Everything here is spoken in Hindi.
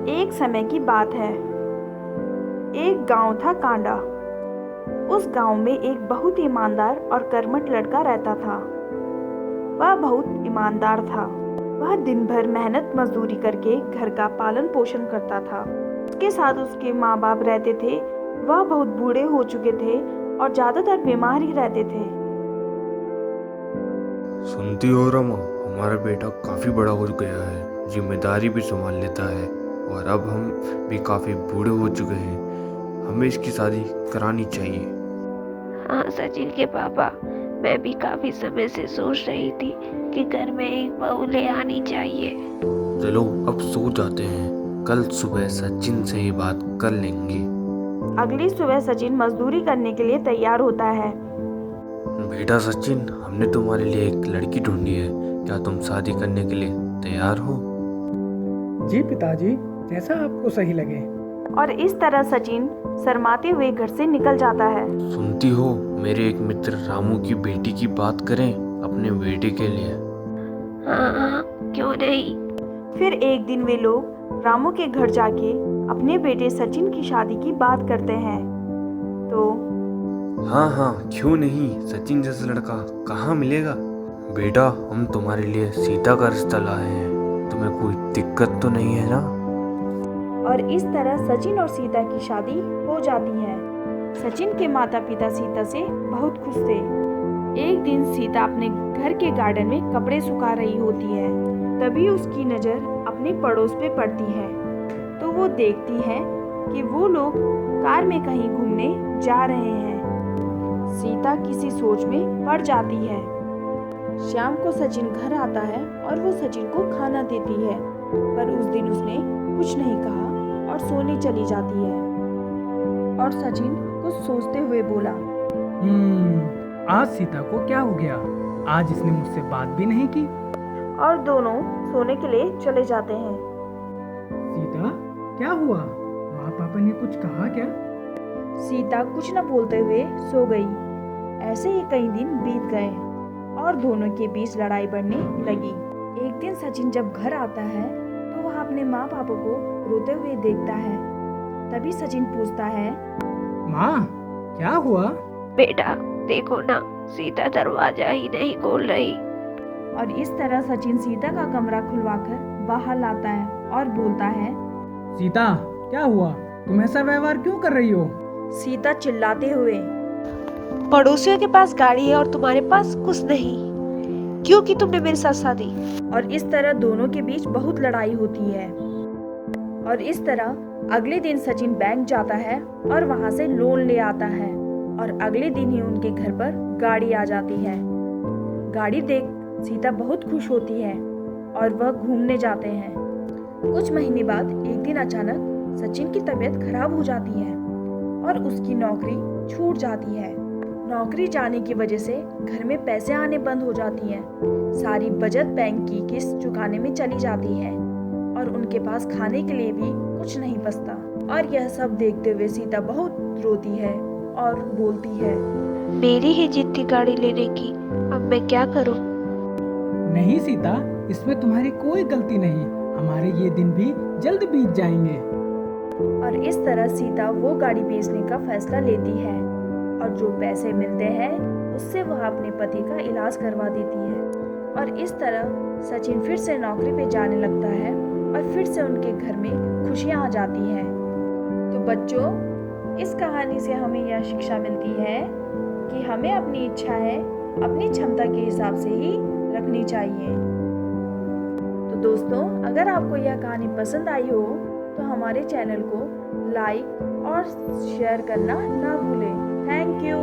एक समय की बात है। एक गांव था कांडा। उस गांव में एक बहुत ईमानदार और कर्मठ लड़का रहता था। वह बहुत ईमानदार था। वह दिन भर मेहनत मजदूरी करके घर का पालन पोषण करता था। उसके साथ उसके माँ बाप रहते थे। वह बहुत बूढ़े हो चुके थे और ज्यादातर बीमार ही रहते थे। सुनती हो रमा, हमारा बेटा काफी बड़ा हो गया है, जिम्मेदारी भी संभाल लेता है और अब हम भी काफी बूढ़े हो चुके हैं। हमें इसकी शादी करानी चाहिए। हाँ सचिन के पापा, मैं भी काफी समय से सोच रही थी कि घर में एक बहू ले आनी चाहिए। चलो अब सो जाते हैं, कल सुबह सचिन से ही बात कर लेंगे। अगली सुबह सचिन मजदूरी करने के लिए तैयार होता है। बेटा सचिन, हमने तुम्हारे लिए एक लड़की ढूंढी है, क्या तुम शादी करने के लिए तैयार हो? जी पिताजी, जैसा आपको सही लगे। और इस तरह सचिन शर्माते हुए घर से निकल जाता है। सुनती हो, मेरे एक मित्र रामू की बेटी की बात करें अपने बेटे के लिए। हाँ, क्यों नहीं। फिर एक दिन वे लोग रामू के घर जाके अपने बेटे सचिन की शादी की बात करते हैं। तो हाँ, क्यों नहीं, सचिन जैसा लड़का कहाँ मिलेगा? बेटा, हम तुम्हारे लिए सीता का रिश्ता लाए हैं, तुम्हें कोई दिक्कत तो नहीं है ना? और इस तरह सचिन और सीता की शादी हो जाती है। सचिन के माता पिता सीता से बहुत खुश थे। एक दिन सीता अपने घर के गार्डन में कपड़े सुखा रही होती है। तभी उसकी नज़र अपने पड़ोस पे पड़ती है। तो वो देखती है कि वो लोग कार में कहीं घूमने जा रहे हैं। सीता किसी सोच में पड़ जाती है। शाम को सचिन घर आता है और वो सचिन को खाना देती है, पर उस दिन उसने कुछ नहीं कहा और सोने चली जाती है। और सचिन कुछ सोचते हुए बोला, आज सीता को क्या हो गया? आज इसने मुझसे बात भी नहीं की। और दोनों सोने के लिए चले जाते हैं। सीता, क्या हुआ? माँ पापा ने कुछ कहा क्या? सीता कुछ न बोलते हुए सो गई। ऐसे ही कई दिन बीत गए और दोनों के बीच लड़ाई बढ़ने लगी। एक दिन सचिन जब घर आता है तो वह अपने माँ पापा को रोते हुए देखता है। तभी सचिन पूछता है, माँ, क्या हुआ? बेटा देखो ना, सीता दरवाजा ही नहीं खोल रही। और इस तरह सचिन सीता का कमरा खुलवाकर बाहर लाता है और बोलता है, सीता, क्या हुआ? तुम ऐसा व्यवहार क्यों कर रही हो? सीता चिल्लाते हुए, पड़ोसियों के पास गाड़ी है और तुम्हारे पास कुछ नहीं, क्योंकि तुमने मेरे साथ शादी। और इस तरह दोनों के बीच बहुत लड़ाई होती है। और इस तरह अगले दिन सचिन बैंक जाता है और वहां से लोन ले आता है और अगले दिन ही उनके घर पर गाड़ी आ जाती है। गाड़ी देख सीता बहुत खुश होती है और वह घूमने जाते हैं। कुछ महीने बाद एक दिन अचानक सचिन की तबीयत खराब हो जाती है और उसकी नौकरी छूट जाती है। नौकरी जाने की वजह से घर में पैसे आने बंद हो जाती हैं। सारी बचत बैंक की किस्त चुकाने में चली जाती है और उनके पास खाने के लिए भी कुछ नहीं बचता। और यह सब देखते हुए सीता बहुत रोती है और बोलती है, मेरी ही जिद थी गाड़ी लेने की, अब मैं क्या करूं? नहीं सीता, इसमें तुम्हारी कोई गलती नहीं। हमारे ये दिन भी जल्द बीत जाएंगे। और इस तरह सीता वो गाड़ी बेचने का फैसला लेती है और जो पैसे मिलते हैं उससे वह अपने पति का इलाज करवा देती है। और इस तरह सचिन फिर से नौकरी पे जाने लगता है और फिर से उनके घर में खुशियां आ जाती हैं। तो बच्चों, इस कहानी से हमें यह शिक्षा मिलती है कि हमें अपनी इच्छाएं अपनी क्षमता के हिसाब से ही रखनी चाहिए। तो दोस्तों, अगर आपको यह कहानी पसंद आई हो तो हमारे चैनल को लाइक और शेयर करना ना भूलें। Thank you.